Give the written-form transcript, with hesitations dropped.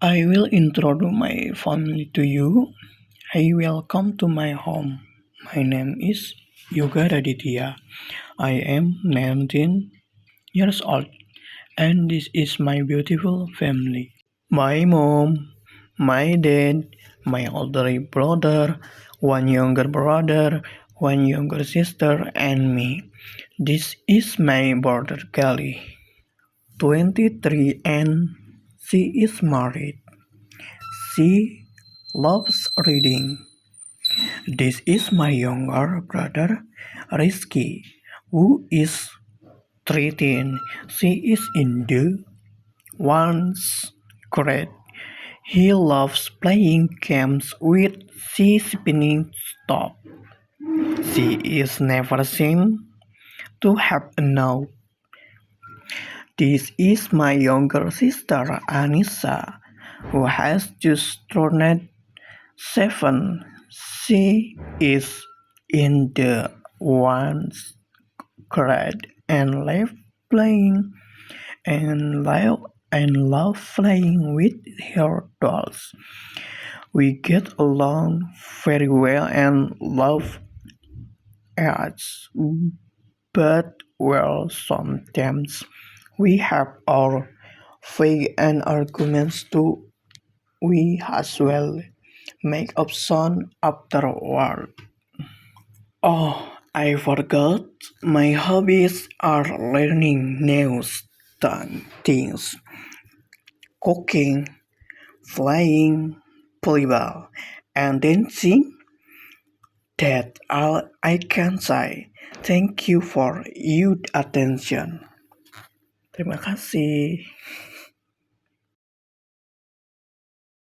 I will introduce my family to you. I welcome to my home. My name is Yoga Raditya. I am 19 years old and this is my beautiful family. My mom, my dad, my older brother, one younger brother, one younger sister, and me. This is my brother Kelly, 23, and she is married. She loves reading. This is my younger brother Rizky, who is 13. She is in the one's grade. He loves playing games with sea spinning top. She is never seemed to have enough. This is my younger sister Anissa, who has just turned 7. She is in the one grade and love playing with her dolls. We get along very well and love us, but sometimes we have our fight and arguments too. We as well make up sound afterward. Oh, I forgot. My hobbies are learning new things, cooking, flying, volleyball, and dancing. That's all I can say. Thank you for your attention. Terima kasih.